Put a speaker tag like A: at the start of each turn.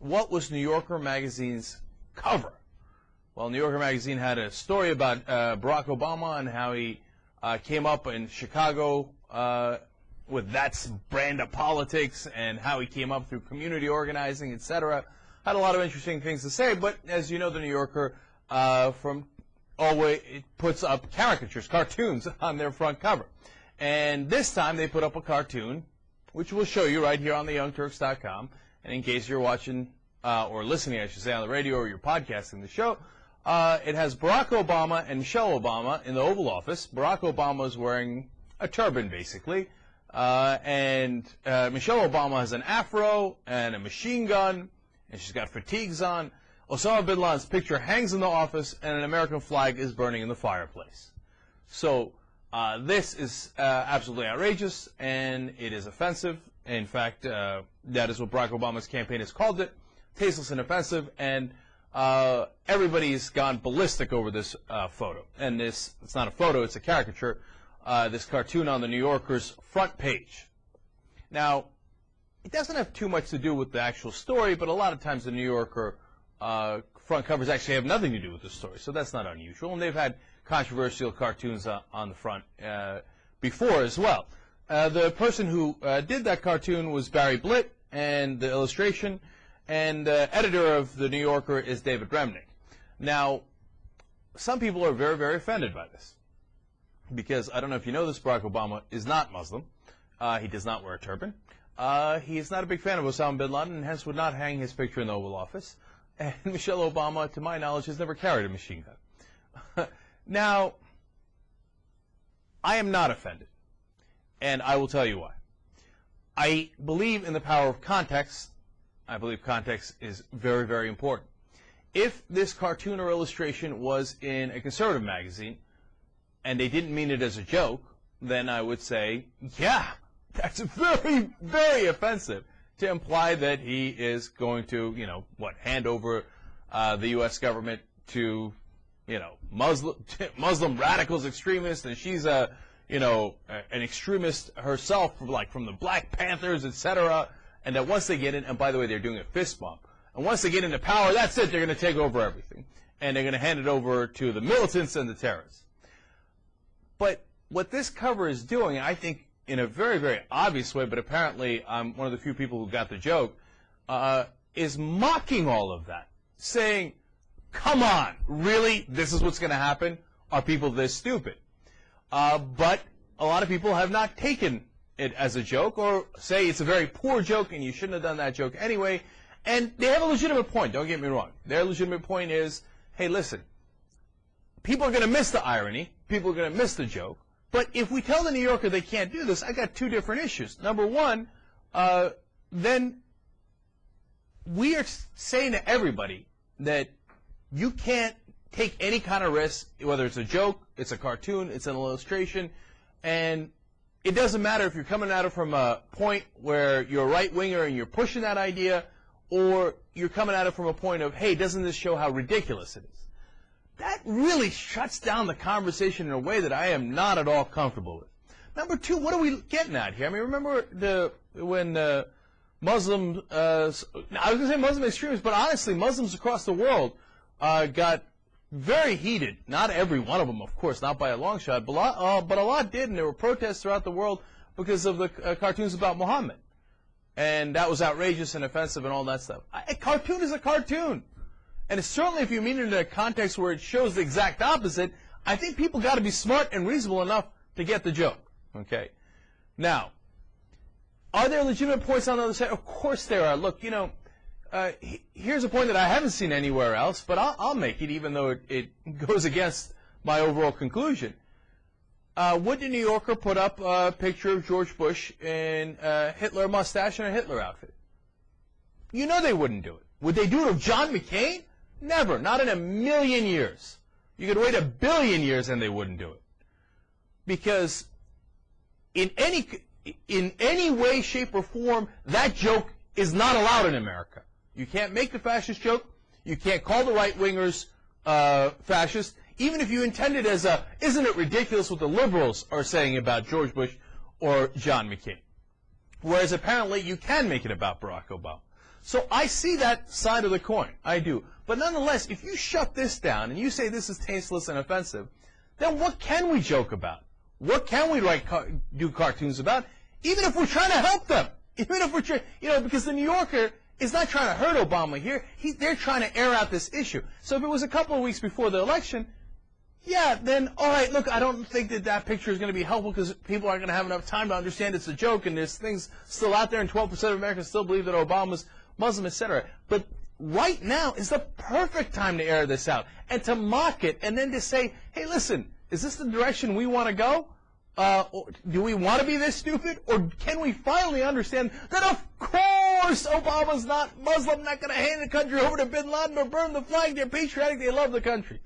A: what was New Yorker magazine's cover? Well, New Yorker magazine had a story about Barack Obama and how he came up in Chicago with that brand of politics and how he came up through community organizing, etc. Had a lot of interesting things to say, but as you know, the New Yorker it puts up caricatures, cartoons on their front cover. And this time they put up a cartoon, which we'll show you right here on the YoungTurks.com. And in case you're watching or listening, I should say, on the radio or you're podcasting the show, it has Barack Obama and Michelle Obama in the Oval Office. Barack Obama is wearing a turban, basically. And Michelle Obama has an afro and a machine gun, and she's got fatigues on. Osama bin Laden's picture hangs in the office, and an American flag is burning in the fireplace. So this is absolutely outrageous, and it is offensive. In fact, that is what Barack Obama's campaign has called it, tasteless and offensive, and everybody's gone ballistic over this photo. And it's not a photo, it's a caricature, this cartoon on the New Yorker's front page. Now, it doesn't have too much to do with the actual story, but a lot of times the New Yorker front covers actually have nothing to do with the story, so that's not unusual. And they've had controversial cartoons on the front before as well. The person who did that cartoon was Barry Blitt, and the illustration, and editor of the New Yorker is David Remnick. Now, some people are very, very offended by this, because I don't know if you know this, Barack Obama is not Muslim. He does not wear a turban. He is not a big fan of Osama bin Laden, and hence would not hang his picture in the Oval Office. And Michelle Obama, to my knowledge, has never carried a machine gun. Now, I am not offended, and I will tell you why. I believe in the power of context. I believe context is very, very important. If this cartoon or illustration was in a conservative magazine, and they didn't mean it as a joke, then I would say, yeah, that's very, very offensive to imply that he is going to, hand over the U.S. government to, Muslim radicals, extremists, and she's an extremist herself, from the Black Panthers, etc., and that once they get in, and by the way, they're doing a fist bump, and once they get into power, that's it, they're going to take over everything, and they're going to hand it over to the militants and the terrorists. But what this cover is doing, I think, in a very, very obvious way, but apparently I'm one of the few people who got the joke, is mocking all of that, saying, come on, really? This is what's going to happen? Are people this stupid? But a lot of people have not taken it as a joke, or say it's a very poor joke and you shouldn't have done that joke anyway. And they have a legitimate point, don't get me wrong. Their legitimate point is, hey, listen, people are going to miss the irony, people are going to miss the joke, but if we tell the New Yorker they can't do this, I got two different issues. Number one, then we are saying to everybody that you can't take any kind of risk, whether it's a joke, it's a cartoon, it's an illustration, and it doesn't matter if you're coming at it from a point where you're a right-winger and you're pushing that idea, or you're coming at it from a point of, hey, doesn't this show how ridiculous it is? That really shuts down the conversation in a way that I am not at all comfortable with. Number two, what are we getting at here? I mean, remember when Muslims, I was going to say Muslim extremists, but honestly, Muslims across the world got very heated. Not every one of them, of course, not by a long shot, but a lot did, and there were protests throughout the world because of the cartoons about Muhammad. And that was outrageous and offensive and all that stuff. A cartoon is a cartoon. And certainly if you mean it in a context where it shows the exact opposite, I think people got to be smart and reasonable enough to get the joke. Okay? Now, are there legitimate points on the other side? Of course there are. Look, here's a point that I haven't seen anywhere else, but I'll make it even though it goes against my overall conclusion. Would the New Yorker put up a picture of George Bush in a Hitler mustache and a Hitler outfit? You know they wouldn't do it. Would they do it of John McCain? Never. Not in a million years. You could wait 1 billion years and they wouldn't do it. Because in any way, shape, or form, that joke is not allowed in America. You can't make the fascist joke. You can't call the right-wingers fascist. Even if you intend it as isn't it ridiculous what the liberals are saying about George Bush or John McCain? Whereas apparently you can make it about Barack Obama. So I see that side of the coin. I do. But nonetheless, if you shut this down and you say this is tasteless and offensive, then what can we joke about? What can we do cartoons about? Even if we're trying to help them. Even if we're trying, because the New Yorker is not trying to hurt Obama here. They're trying to air out this issue. So if it was a couple of weeks before the election, yeah, then, all right, look, I don't think that picture is going to be helpful because people aren't going to have enough time to understand it's a joke and there's things still out there and 12% of Americans still believe that Obama's Muslim, etc. But right now is the perfect time to air this out and to mock it and then to say, hey, listen, is this the direction we want to go? Do we want to be this stupid? Or can we finally understand that, of course, Obama's not Muslim, not going to hand the country over to bin Laden or burn the flag. They're patriotic. They love the country.